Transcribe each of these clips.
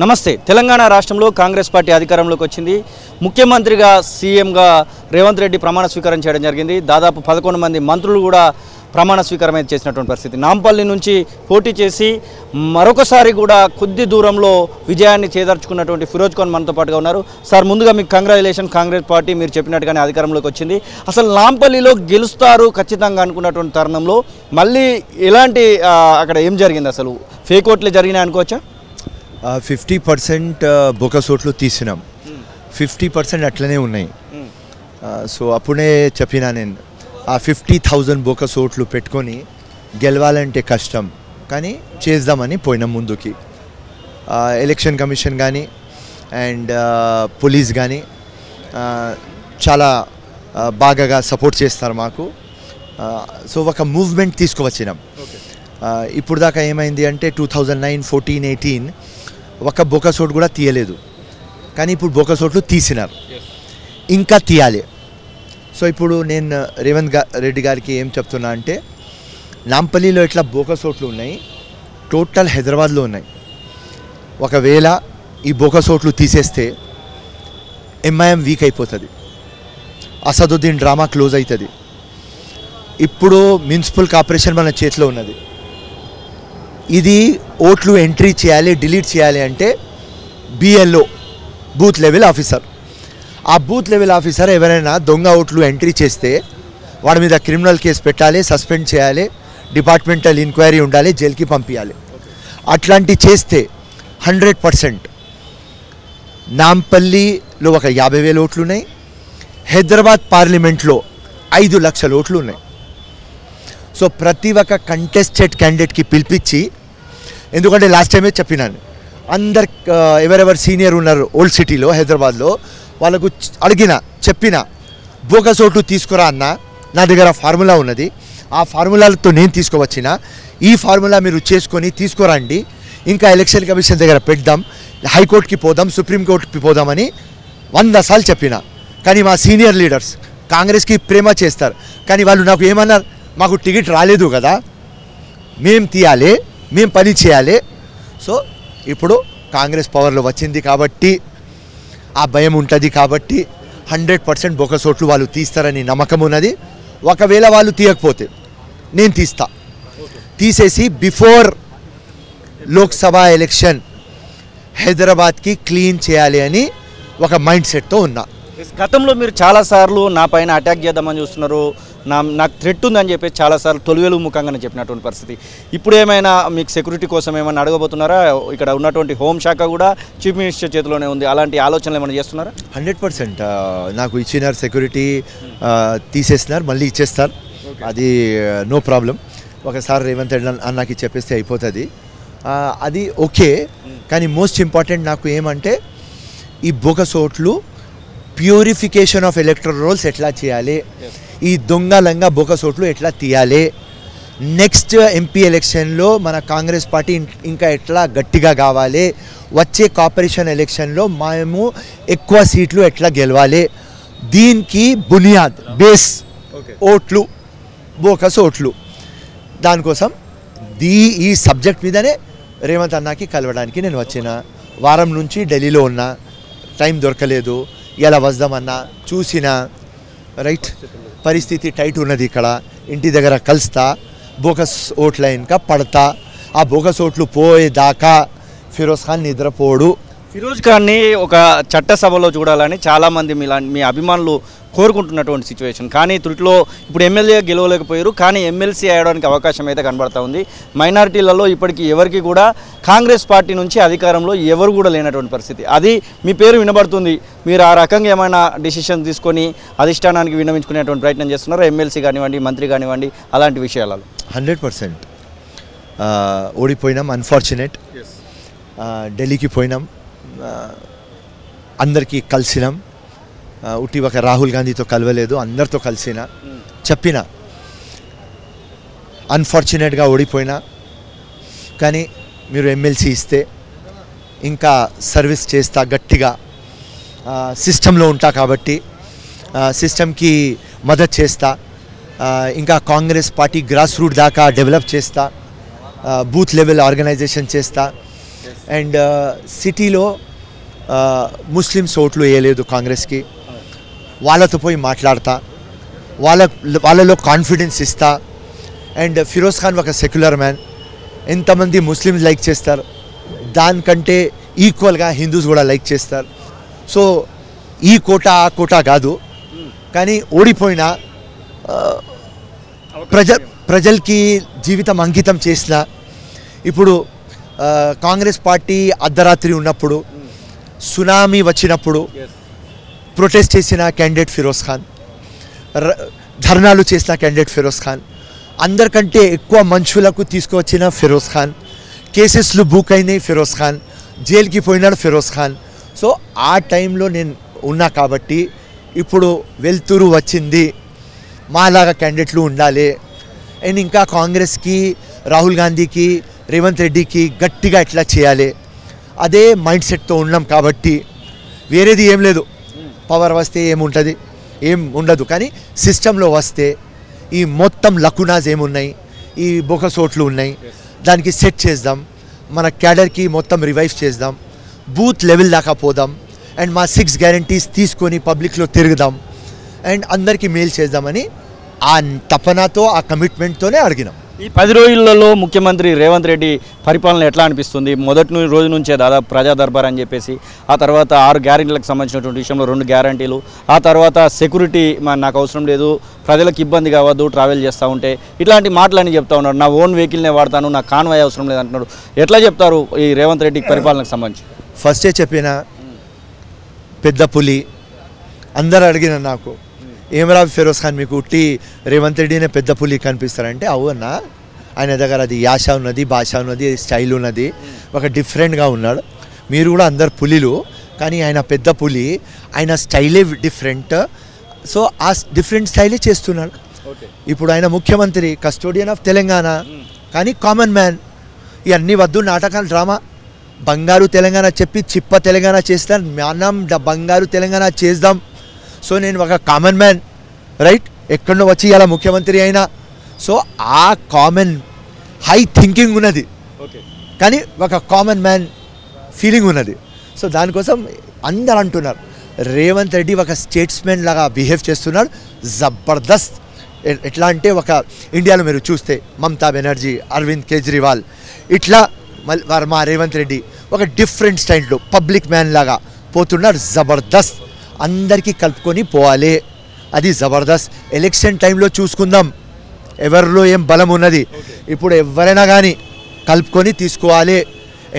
నమస్తే. తెలంగాణ రాష్ట్రంలో కాంగ్రెస్ పార్టీ అధికారంలోకి వచ్చింది. ముఖ్యమంత్రిగా సీఎంగా రేవంత్ రెడ్డి ప్రమాణ స్వీకారం చేయడం జరిగింది. దాదాపు 11 మంది మంత్రులు కూడా ప్రమాణ స్వీకారం చేసినటువంటి పరిస్థితి. నాంపల్లి నుంచి పోటీ చేసి మరొకసారి కూడా కొద్ది దూరంలో విజయాన్ని చేదర్చుకున్నటువంటి ఫిరోజ్ ఖాన్ మనతో పాటుగా ఉన్నారు. సార్, ముందుగా మీకు కంగ్రాచులేషన్. కాంగ్రెస్ పార్టీ మీరు చెప్పినట్టుగానే అధికారంలోకి వచ్చింది. అసలు నాంపల్లిలో గెలుస్తారు ఖచ్చితంగా అనుకున్నటువంటి తరుణంలో మళ్ళీ ఎలాంటి అక్కడ ఏం జరిగింది? అసలు ఫేక్ ఓట్లే జరిగినాయి అనుకోవచ్చా? 50% బోకస్ ఓట్లు తీసినాం, 50% అట్లనే ఉన్నాయి. సో అప్పుడే చెప్పినా నేను, ఆ 50,000 బోకస్ ఓట్లు పెట్టుకొని గెలవాలంటే కష్టం, కానీ చేద్దామని పోయినాం ముందుకి. ఎలక్షన్ కమిషన్ కానీ అండ్ పోలీస్ కానీ చాలా బాగా సపోర్ట్ చేస్తారు మాకు. సో ఒక మూవ్మెంట్ తీసుకువచ్చినాం. ఇప్పుడు దాకా ఏమైంది అంటే 2009, 14, 18 ఒక బోకస్ ఓటు కూడా తీయలేదు, కానీ ఇప్పుడు బోకస్ ఓట్లు తీసినారు, ఇంకా తీయాలి. సో ఇప్పుడు నేను రేవంత్ రెడ్డి గారికి ఏం చెప్తున్నా అంటే, నాంపల్లిలో ఇట్లా బోకస్ ఓట్లు ఉన్నాయి, టోటల్ హైదరాబాద్లో ఉన్నాయి. ఒకవేళ ఈ బోకస్ ఓట్లు తీసేస్తే ఎంఐఎం వీక్ అయిపోతుంది, అసదుద్దీన్ డ్రామా క్లోజ్ అవుతుంది. ఇప్పుడు మున్సిపల్ కార్పొరేషన్ మన చేతిలో ఉన్నది. ఇది ఓట్లు ఎంట్రీ చేయాలి, డిలీట్ చేయాలి అంటే బిఎల్ఓ, బూత్ లెవెల్ ఆఫీసర్. ఆ బూత్ లెవెల్ ఆఫీసర్ ఎవరైనా దొంగ ఓట్లు ఎంట్రీ చేస్తే వాడి మీద క్రిమినల్ కేసు పెట్టాలి, సస్పెండ్ చేయాలి, డిపార్ట్మెంటల్ ఎంక్వైరీ ఉండాలి, జైలుకి పంపించాలి. అట్లాంటి చేస్తే 100% నాంపల్లిలో ఒక 50,000 ఓట్లు ఉన్నాయి, హైదరాబాద్ పార్లమెంట్లో 5 లక్షల ఓట్లు ఉన్నాయి. సో ప్రతి ఒక్క కంటెస్టెడ్ క్యాండిడేట్కి పిలిపించి, ఎందుకంటే లాస్ట్ టైమే చెప్పినాను, అందరు ఎవరెవరు సీనియర్ ఉన్నారు ఓల్డ్ సిటీలో హైదరాబాద్లో వాళ్ళకు చెప్పిన బోకస్ ఓట్లు తీసుకురా అన్న, నా దగ్గర ఫార్ములా ఉన్నది, ఆ ఫార్ములాలతో నేను తీసుకువచ్చిన, ఈ ఫార్ములా మీరు చేసుకొని తీసుకురండి, ఇంకా ఎలక్షన్ కమిషన్ దగ్గర పెడదాం, హైకోర్టుకి పోదాం, సుప్రీంకోర్టుకి పోదామని 100 సార్లు చెప్పిన. కానీ మా సీనియర్ లీడర్స్ కాంగ్రెస్కి ప్రేమ చేస్తారు, కానీ వాళ్ళు నాకు ఏమన్నారు, మాకు టికెట్ రాలేదు కదా, మేము తీయాలి, మేము పని చేయాలి. సో ఇప్పుడు కాంగ్రెస్ పవర్లో వచ్చింది కాబట్టి ఆ భయం ఉంటుంది, కాబట్టి 100% బోకస్ ఓట్లు వాళ్ళు తీస్తారని నమ్మకం ఉన్నది. ఒకవేళ వాళ్ళు తీయకపోతే నేను తీస్తా, తీసేసి బిఫోర్ లోక్సభ ఎలక్షన్ హైదరాబాద్కి క్లీన్ చేయాలి అని ఒక మైండ్ సెట్తో ఉన్నా. గతంలో మీరు చాలాసార్లు నా పైన అటాక్ చేద్దామని చూస్తున్నారు, నాకు థ్రెట్ ఉందని చెప్పేసి చాలాసార్లు తొలివేలు ముఖంగానే చెప్పినటువంటి పరిస్థితి. ఇప్పుడు ఏమైనా మీకు సెక్యూరిటీ కోసం ఏమైనా అడగబోతున్నారా? ఇక్కడ ఉన్నటువంటి హోంశాఖ కూడా చీఫ్ మినిస్టర్ చేతిలోనే ఉంది, అలాంటి ఆలోచనలు ఏమైనా చేస్తున్నారా? 100% నాకు ఇచ్చినారు, సెక్యూరిటీ తీసేసినారు, మళ్ళీ ఇచ్చేస్తారు, అది నో ప్రాబ్లం. ఒకసారి రేవంత్ రెడ్డి అన్నకి చెప్పేస్తే అయిపోతుంది, అది ఓకే. కానీ మోస్ట్ ఇంపార్టెంట్ నాకు ఏమంటే, ఈ బోకస్ ఓట్లు ప్యూరిఫికేషన్ ఆఫ్ ఎలక్టరల్ రోల్స్ ఎట్లా చేయాలి, ఈ దొంగలంగా బోకస్ ఓట్లు ఎట్లా తీయాలి, నెక్స్ట్ ఎంపీ ఎలక్షన్లో మన కాంగ్రెస్ పార్టీ ఇంకా ఎట్లా గట్టిగా కావాలి, వచ్చే కార్పొరేషన్ ఎలక్షన్లో మేము ఎక్కువ సీట్లు ఎట్లా గెలవాలి, దీనికి బునియాద్ బేస్ ఓట్లు, బోకస్ ఓట్లు. దానికోసం ఈ సబ్జెక్ట్ మీదనే రేవంత్ అన్నకి కలవడానికి నేను వచ్చిన. వారం నుంచి ఢిల్లీలో ఉన్నా, టైం దొరకలేదు, ఇలా వద్దామన్నా చూసిన, రైట్ పరిస్థితి టైట్ ఉన్నది ఇక్కడ, ఇంటి దగ్గర కలుస్తా, బోకస్ ఓట్ల ఇంకా పడతా, ఆ బోకస్ ఓట్లు పోయేదాకా ఫిరోజ్ ఖాన్ నిద్రపోడు. ఫిరోజ్ ఖాన్ని ఒక చట్టసభలో చూడాలని చాలామంది మీ అభిమానులు కోరుకుంటున్నటువంటి సిచ్యువేషన్. కానీ త్రుటిలో ఇప్పుడు ఎమ్మెల్యే గెలవలేకపోయారు, కానీ ఎమ్మెల్సీ అయ్యడానికి అవకాశం అయితే కనబడతా ఉంది. మైనారిటీలలో ఇప్పటికీ ఎవరికి కూడా కాంగ్రెస్ పార్టీ నుంచి అధికారంలో ఎవరు కూడా లేనటువంటి పరిస్థితి. అది మీ పేరు వినబడుతుంది, మీరు ఆ రకంగా ఏమైనా డిసిషన్ తీసుకొని అధిష్టానానికి విన్నవించుకునేటువంటి ప్రయత్నం చేస్తున్నారా? ఎమ్మెల్సీ కానివ్వండి, మంత్రి కానివ్వండి, అలాంటి విషయాలలో 100% ఓడిపోయినాం, అన్ఫార్చునేట్. ఢిల్లీకి పోయినాం, అందరికీ కలిసినాం, ఉట్టి ఒక రాహుల్ గాంధీతో కలవలేదు, అందరితో కలిసిన, చెప్పిన అన్ఫార్చునేట్గా ఓడిపోయినా, కానీ మీరు ఎమ్మెల్సీ ఇస్తే ఇంకా సర్వీస్ చేస్తా, గట్టిగా సిస్టంలో ఉంటా కాబట్టి సిస్టమ్కి మద్దతు చేస్తా, ఇంకా కాంగ్రెస్ పార్టీ గ్రాస్ రూట్ దాకా డెవలప్ చేస్తా, బూత్ లెవెల్ ఆర్గనైజేషన్ చేస్తా, అండ్ సిటీలో ముస్లిమ్స్ ఓట్లు వేయలేదు కాంగ్రెస్కి. వాళ్ళతో పోయి మాట్లాడతా, వాళ్ళలో కాన్ఫిడెన్స్ ఇస్తా. అండ్ ఫిరోజ్ ఖాన్ ఒక సెక్యులర్ మ్యాన్, ఎంతమంది ముస్లిమ్స్ లైక్ చేస్తారు, దానికంటే ఈక్వల్గా హిందూస్ కూడా లైక్ చేస్తారు. సో ఈ కోట ఆ కోట కాదు, కానీ ఓడిపోయినా ప్రజలకి జీవితం అంకితం చేసిన. ఇప్పుడు కాంగ్రెస్ పార్టీ అర్ధరాత్రి ఉన్నప్పుడు, సునామీ వచ్చినప్పుడు ప్రొటెస్ట్ చేసిన క్యాండిడేట్ ఫిరోజ్ ఖాన్, ధర్నాలు చేసిన క్యాండిడేట్ ఫిరోజ్ ఖాన్, అందరికంటే ఎక్కువ మనుషులకు తీసుకువచ్చిన ఫిరోజ్ ఖాన్, కేసెస్లు బుక్ అయినాయి ఫిరోజ్ ఖాన్, జైలుకి పోయినాడు ఫిరోజ్ ఖాన్. సో ఆ టైంలో నేను ఉన్నా కాబట్టి ఇప్పుడు వెలుతురు వచ్చింది, మాలాగా క్యాండిడేట్లు ఉండాలి. అండ్ ఇంకా కాంగ్రెస్కి, రాహుల్ గాంధీకి, రేవంత్ రెడ్డికి గట్టిగా ఎట్లా చేయాలి, అదే మైండ్ సెట్తో ఉన్నాం కాబట్టి వేరేది ఏం లేదు. పవర్ వస్తే ఏముంటుంది, ఏం ఉండదు. కానీ సిస్టంలో వస్తే ఈ మొత్తం లకునాస్ ఏమున్నాయి, ఈ బోకసోట్లు ఉన్నాయి, దానికి సెట్ చేద్దాం. మన క్యాడర్కి మొత్తం రివైవ్ చేద్దాం, బూత్ లెవెల్ దాకా పోదాం. అండ్ మా 6 గ్యారంటీస్ తీసుకొని పబ్లిక్లో తిరుగుదాం అండ్ అందరికీ మేలు చేద్దామని ఆ తపనతో, ఆ కమిట్మెంట్తోనే అడిగినాం. ఈ 10 రోజులలో ముఖ్యమంత్రి రేవంత్ రెడ్డి పరిపాలన ఎట్లా అనిపిస్తుంది? మొదటి రోజు నుంచే దాదాపు ప్రజా దర్బార్ అని చెప్పేసి, ఆ తర్వాత 6 గ్యారెంటీలకు సంబంధించినటువంటి విషయంలో 2 గ్యారెంటీలు, ఆ తర్వాత సెక్యూరిటీ నాకు అవసరం లేదు, ప్రజలకు ఇబ్బంది కావద్దు ట్రావెల్ చేస్తూ ఉంటే, ఇట్లాంటి మాటలని చెప్తా ఉన్నారు. నా ఓన్ వెహికల్నే వాడతాను, నా కాన్వాయ్ అవసరం లేదు అంటున్నారు. ఎట్లా చెప్తారు ఈ రేవంత్ రెడ్డి పరిపాలనకు సంబంధించి? ఫస్టే చెప్పిన పెద్ద పులి అందరు అడిగిన నాకు, ఏమరా ఫిరోజ్ ఖాన్ మీకు ఉట్టి రేవంత్ రెడ్డినే పెద్ద పులి కనిపిస్తారంటే, అవునా ఆయన దగ్గర అది యాష ఉన్నది, భాష ఉన్నది, స్టైల్ ఉన్నది, ఒక డిఫరెంట్గా ఉన్నాడు. మీరు కూడా అందరు పులిలు, కానీ ఆయన పెద్ద పులి, ఆయన స్టైలే డిఫరెంట్. సో ఆ డిఫరెంట్ స్టైలే చేస్తున్నాడు. ఇప్పుడు ఆయన ముఖ్యమంత్రి, కస్టోడియన్ ఆఫ్ తెలంగాణ, కానీ కామన్ మ్యాన్. ఇవన్నీ వద్దు నాటకాలు, డ్రామా. బంగారు తెలంగాణ చెప్పి చిప్ప తెలంగాణ చేస్తాం, మనం బంగారు తెలంగాణ చేద్దాం. సో నేను ఒక కామన్ మ్యాన్, రైట్, ఎక్కడో వచ్చి ఇలా ముఖ్యమంత్రి అయినా. సో ఆ కామన్ హై థింకింగ్ ఉన్నది, కానీ ఒక కామన్ మ్యాన్ ఫీలింగ్ ఉన్నది. సో దానికోసం అందరు అంటున్నారు రేవంత్ రెడ్డి ఒక స్టేట్స్మెన్ లాగా బిహేవ్ చేస్తున్నాడు, జబర్దస్త్. ఎట్లా అంటే ఒక ఇండియాలో మీరు చూస్తే మమతా బెనర్జీ, అరవింద్ కేజ్రీవాల్, ఇట్లా మా రేవంత్ రెడ్డి ఒక డిఫరెంట్ స్టైల్లో పబ్లిక్ మ్యాన్ లాగా పోతున్నాడు, జబర్దస్త్. అందరికీ కలుపుకొని పోవాలి, అది జబర్దస్త్. ఎలక్షన్ టైంలో చూసుకుందాం ఎవరిలో ఏం బలం ఉన్నది. ఇప్పుడు ఎవరైనా కానీ కలుపుకొని తీసుకోవాలి,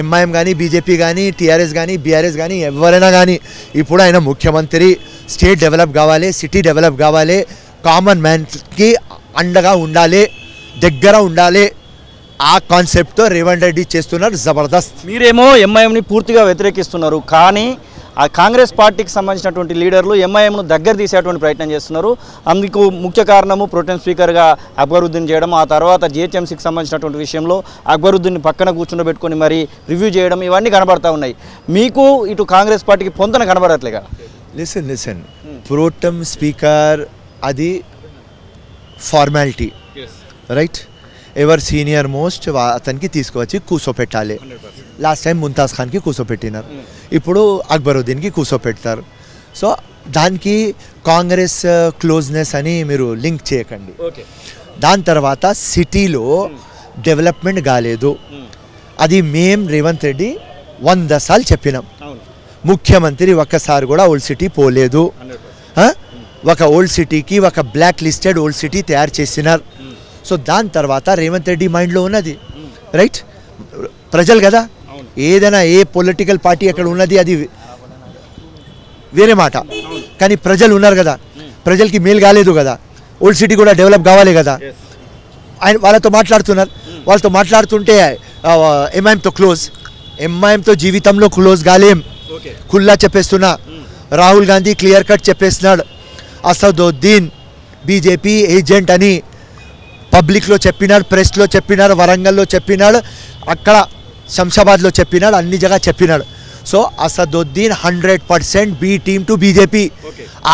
ఎంఐఎం కానీ, బీజేపీ కానీ, టీఆర్ఎస్ కానీ, బీఆర్ఎస్ కానీ, ఎవరైనా కానీ. ఇప్పుడు ఆయన ముఖ్యమంత్రి, స్టేట్ డెవలప్ కావాలి, సిటీ డెవలప్ కావాలి, కామన్ మ్యాన్కి అండగా ఉండాలి, దగ్గర ఉండాలి. ఆ కాన్సెప్ట్తో రేవంత్ రెడ్డి చేస్తున్నారు, జబర్దస్త్. మీరేమో ఎంఐఎంని పూర్తిగా వ్యతిరేకిస్తున్నారు, కానీ ఆ కాంగ్రెస్ పార్టీకి సంబంధించినటువంటి లీడర్లు ఎంఐఎంను దగ్గర తీసేటువంటి ప్రయత్నం చేస్తున్నారు. అందుకు ముఖ్య కారణము ప్రోటెం స్పీకర్గా అక్బరుద్దీన్ చేయడం, ఆ తర్వాత జిహెచ్ఎంసీకి సంబంధించినటువంటి విషయంలో అక్బరుద్దీన్ని పక్కన కూర్చుండబెట్టుకొని మరి రివ్యూ చేయడం, ఇవన్నీ కనబడతా ఉన్నాయి. మీకు ఇటు కాంగ్రెస్ పార్టీకి పొంతన కనబడట్లేగా? లిసన్, ప్రోటెం స్పీకర్ అది ఫార్మాలిటీ, రైట్. ఎవరు సీనియర్ మోస్ట్ అతనికి తీసుకువచ్చి కూర్చోపెట్టాలి. లాస్ట్ టైం ముంతాజ్ ఖాన్కి కూర్చోపెట్టినారు, ఇప్పుడు అక్బరుద్దీన్కి కూర్చోపెడతారు. సో దానికి కాంగ్రెస్ క్లోజ్నెస్ అని మీరు లింక్ చేయకండి. దాని తర్వాత సిటీలో డెవలప్మెంట్ కాలేదు, అది మేం రేవంత్ రెడ్డి 100 సార్లు చెప్పినాం. ముఖ్యమంత్రి ఒక్కసారి కూడా ఓల్డ్ సిటీ పోలేదు. ఒక ఓల్డ్ సిటీకి ఒక బ్లాక్ లిస్టెడ్ ఓల్డ్ సిటీ తయారు చేసినారు. సో దాని తర్వాత రేవంత్ రెడ్డి మైండ్లో ఉన్నది, రైట్, ప్రజలు కదా. ఏదైనా ఏ పొలిటికల్ పార్టీ అక్కడ ఉన్నది అది వేరే మాట, కానీ ప్రజలు ఉన్నారు కదా, ప్రజలకి మేలు కాలేదు కదా, ఓల్డ్ సిటీ కూడా డెవలప్ కావాలి కదా. ఆయన వాళ్ళతో మాట్లాడుతున్నారు, వాళ్ళతో మాట్లాడుతుంటే ఎంఐఎంతో క్లోజ్, ఎంఐఎంతో జీవితంలో క్లోజ్ కాలేం, ఖుల్లా చెప్పేస్తున్నా. రాహుల్ గాంధీ క్లియర్ కట్ చెప్పేస్తున్నాడు, అసదుద్దీన్ బీజేపీ ఏజెంట్ అని పబ్లిక్లో చెప్పినాడు, ప్రెస్లో చెప్పినాడు, వరంగల్లో చెప్పినాడు, అక్కడ శంషాబాద్లో చెప్పినాడు, అన్ని జగ చెప్పినాడు. So Asaduddin 100% B team to BJP.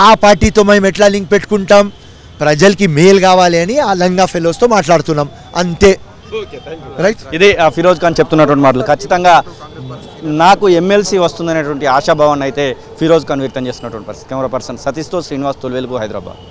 ఆ పార్టీతో మేము ఎట్లా లింక్ పెట్టుకుంటాం? ప్రజలకి మేలు కావాలి అని ఆ లంగా ఫెలోస్తో మాట్లాడుతున్నాం, అంతే. రైట్. ఇది ఫిరోజ్ ఖాన్ చెప్తున్నటువంటి మాటలు. ఖచ్చితంగా నాకు ఎమ్మెల్సీ వస్తుందనేటువంటి ఆశాభావాన్ని అయితే ఫిరోజ్ ఖాన్ వ్యక్తం చేస్తున్నటువంటి పరిస్థితి. కెమెరా పర్సన్ సతీష్తో శ్రీనివాస్ తొలివెలుగు, హైదరాబాద్.